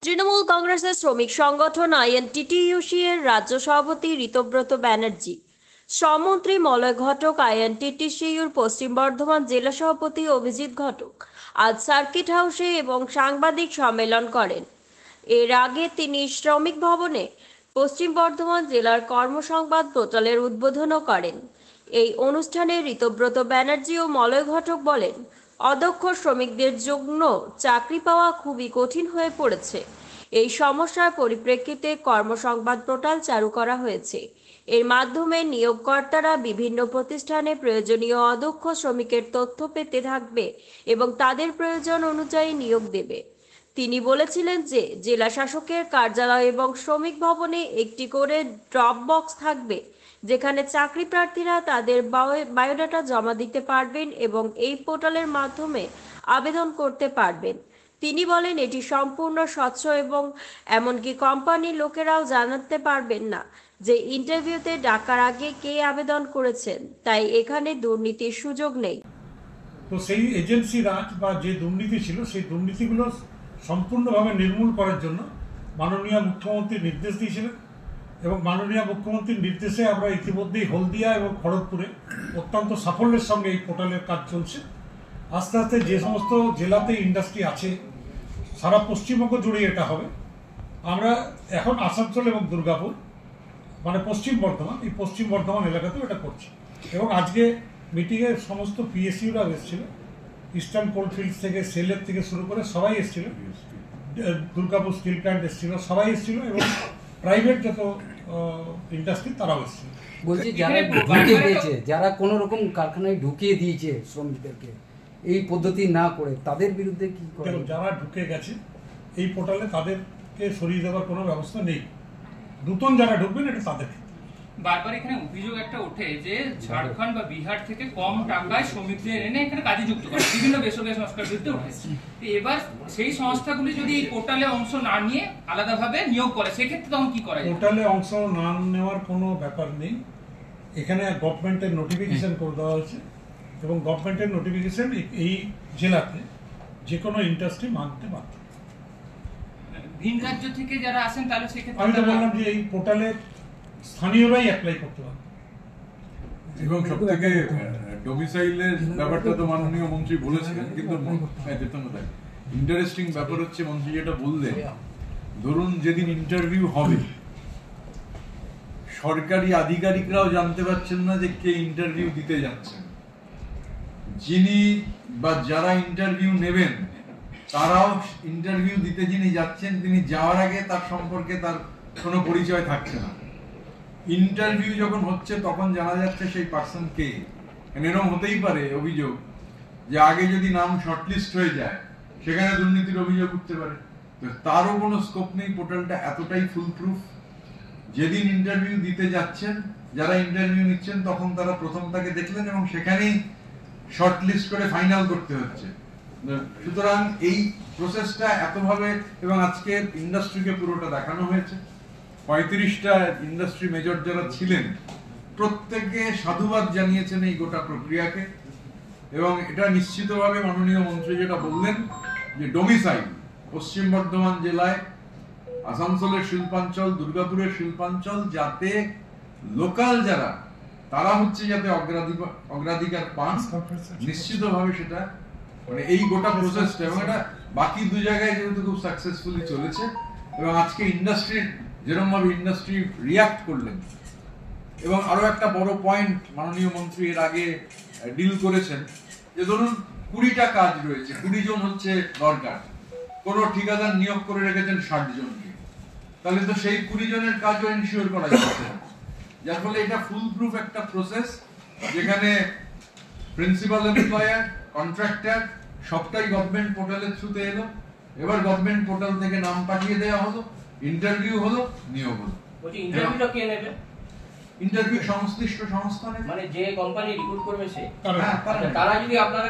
তৃণমূল কংগ্রেসের শ্রমিক সংগঠন আইএনটিটিইউসি এর রাজ্য সভাপতি ঋতব্রত ব্যানার্জি, শ্রমমন্ত্রী মলয় ঘটক, আইএনটিটিইউসির পশ্চিম বর্ধমান জেলা সভাপতি অভিজিৎ ঘটক আজ সার্কিট হাউসে এবং সাংবাদিক সম্মেলন করেন। এর আগে তিনি শ্রমিক ভবনে পশ্চিম বর্ধমান জেলার কর্মসংবাদ পোর্টালের উদ্বোধনও করেন। এই অনুষ্ঠানে ঋতব্রত ব্যানার্জি ও মলয় ঘটক বলেন, অদক্ষ শ্রমিকদের জন্য চাকরি পাওয়া খুবই কঠিন হয়ে পড়েছে। এই সমস্যার পরিপ্রেক্ষিতে কর্মসংবাদ পোর্টাল চালু করা হয়েছে। এর মাধ্যমে নিয়োগকর্তারা বিভিন্ন প্রতিষ্ঠানে প্রয়োজনীয় অদক্ষ শ্রমিকের তথ্য পেতে থাকবে এবং তাদের প্রয়োজন অনুযায়ী নিয়োগ দেবে। তিনি বলেছিলেন যে জেলা শাসকের কার্যালয় এবং শ্রমিক ভবনে একটি করে ড্রপ বক্স থাকবে, যেখানে চাকরি প্রার্থীরা তাদের বায়োডাটা জমা দিতে পারবেন এবং এই পোর্টালের মাধ্যমে আবেদন করতে পারবেন। তিনি বলেন, এটি সম্পূর্ণ স্বচ্ছ এবং এমনকি কোম্পানির লোকেরাও জানাতে পারবেন না যে ইন্টারভিউতে ডাকার আগে কে আবেদন করেছেন, তাই এখানে দুর্নীতির সুযোগ নেই। তো সেই এজেন্সি রাজ বা যে দুর্নীতি ছিল সেই দুর্নীতিগুলো সম্পূর্ণভাবে নির্মূল করার জন্য মাননীয় মুখ্যমন্ত্রী নির্দেশ দিয়েছিলেন এবং মাননীয় মুখ্যমন্ত্রীর নির্দেশে আমরা ইতিমধ্যেই হলদিয়া এবং খড়গপুরে অত্যন্ত সাফল্যের সঙ্গে এই পোর্টালের কাজ চলছে। আস্তে আস্তে যে সমস্ত জেলাতে ইন্ডাস্ট্রি আছে সারা পশ্চিমবঙ্গ জুড়ে এটা হবে। আমরা এখন আসানসোল এবং দুর্গাপুর মানে পশ্চিম বর্ধমান, এই পশ্চিম বর্ধমান এলাকাতেও এটা করছি এবং আজকে মিটিংয়ে সমস্ত পিএসইউরা এসেছিল, ইস্টার্ন কোলফিল্ডস থেকে, সেলের থেকে শুরু করে সবাই এসেছিল, দুর্গাপুর স্টিল প্ল্যান্ট এসেছিল, সবাই এসেছিল এবং প্রাইভেট যত ইন্ডাস্ট্রি তারাও এসেছিল। বলছি যারা ঢুকিয়ে দিয়েছে, যারা কোনো রকম কারখানায় ঢুকিয়ে দিয়েছে শ্রমিকদেরকে এই পদ্ধতি না করে, তাদের বিরুদ্ধে কি করে? যারা ঢুকে গেছে এই পোর্টালে তাদেরকে সরিয়ে দেওয়ার কোনো ব্যবস্থা নেই। নতুন যারা ঢুকবেন এটা তাদের। বারবার এখানে অভিযোগ একটা ওঠে যে ঝাড়খণ্ড বা বিহার থেকে কম টাকায় শ্রমিকদের এনে এখানে কাজে যুক্ত করে বিভিন্ন বেসরকারি সংস্থার বিরুদ্ধে উঠেছে। এবার সেই সংস্থাগুলি যদি পোর্টালে অংশ না নিয়ে আলাদাভাবে নিয়োগ করে, সেক্ষেত্রে তখন কি করে? পোর্টালে অংশ না নেওয়ার কোনো ব্যাপার নেই। এখানে গভর্নমেন্টের নোটিফিকেশন করে দেওয়া হয়েছে এবং গভর্নমেন্টের নোটিফিকেশন এই জেলাতে যে কোনো ইন্ডাস্ট্রি মানতে বাধ্য। ভিন রাজ্য থেকে যারা আসেন তাহলে সেক্ষেত্রে আমি তো বললাম যে এই পোর্টালে স্থানীয়রাই অ্যাপ্লাই করতে পারবে এবং সব থেকে ডোমিসাইলের ব্যাপারটা তো মাননীয় মন্ত্রী বলেছিলেন, কিন্তু ইন্টারেস্টিং ব্যাপার হচ্ছে মন্ত্রী যেটা বললেন, ধরুন যেদিন ইন্টারভিউ হবে সরকারি আধিকারিকরাও জানতে পারছেন না যে কে ইন্টারভিউ দিতে যাচ্ছেন, যিনি বা যারা ইন্টারভিউ নেবেন তারাও ইন্টারভিউ দিতে যিনি যাচ্ছেন তিনি যাওয়ার আগে তার সম্পর্কে তার কোনো পরিচয় থাকছে না। ইন্টারভিউ যখন হচ্ছে তখন জানা যাচ্ছে সেই পার্সন কে। এরকম হতেই পারে অভিযোগ যে আগে যদি নাম শর্টলিস্ট হয়ে যায় সেখানে দুর্নীতির অভিযোগ উঠতে পারে, তারও কোনো স্কোপ নেই। পোর্টালটা এতটাই ফুল প্রুফ, যেদিন ইন্টারভিউ দিতে যাচ্ছেন যারা ইন্টারভিউ নিচ্ছেন তখন তারা প্রথম তাকে দেখলেন এবং সেখানেই শর্টলিস্ট করে ফাইনাল করতে হচ্ছে। সুতরাং এই প্রসেসটা এতভাবে, এবং আজকে ইন্ডাস্ট্রিকে পুরোটা দেখানো হয়েছে। 35টা ইন্ডাস্ট্রি মেজর যারা ছিলেন প্রত্যেকে সাধুবাদ জানিয়েছেন এই গোটা প্রক্রিয়াকে এবং এটা নিশ্চিতভাবে মাননীয় মন্ত্রী যেটা বললেন যে ডোমিসাইল পশ্চিম বর্ধমান জেলায় আসানসোলের শিল্পাঞ্চল, দুর্গাপুরের শিল্পাঞ্চল, যাতে লোকাল যারা তারা হচ্ছে যাতে অগ্রাধিকার পান, নিশ্চিতভাবে সেটা মানে এই গোটা প্রসেসটা, এবং এটা বাকি দু জায়গায় যেহেতু খুব সাকসেসফুলি চলেছে এবং আজকে ইন্ডাস্ট্রির যেরকম ভাবে ইন্ডাস্ট্রি রিয়াক্ট করলেন। এবং আরো একটা বড় পয়েন্ট মাননীয় মন্ত্রী এর আগে ডিল করেছেন যে ধরুন 20টা কাজ রয়েছে, 20 জন হচ্ছে দরকার, কোন ঠিকাদার নিয়োগ করে রেখেছেন 60 জনকে, তাহলে তো সেই 20 জনের কাজও এনশিওর করা যাচ্ছে না। যার ফলে এটা ফুল প্রুফ একটা প্রসেস যেখানে প্রিন্সিপাল এমপ্লয়ার, কন্ট্রাক্টর সবটাই গভর্নমেন্ট পোর্টালের থ্রুতে এলো। এবার গভর্নমেন্ট পোর্টাল থেকে নাম পাঠিয়ে দেওয়া হলো, ইন্টারভিউ হলো, নিয়োগ হলো। ইন্টারভিউটা কে নেবে? ইন্টারভিউ সংশ্লিষ্ট সংস্থা নেবে, মানে যে কোম্পানি রিক্রুট করবে সে? হ্যাঁ, তারা যদি আপনারা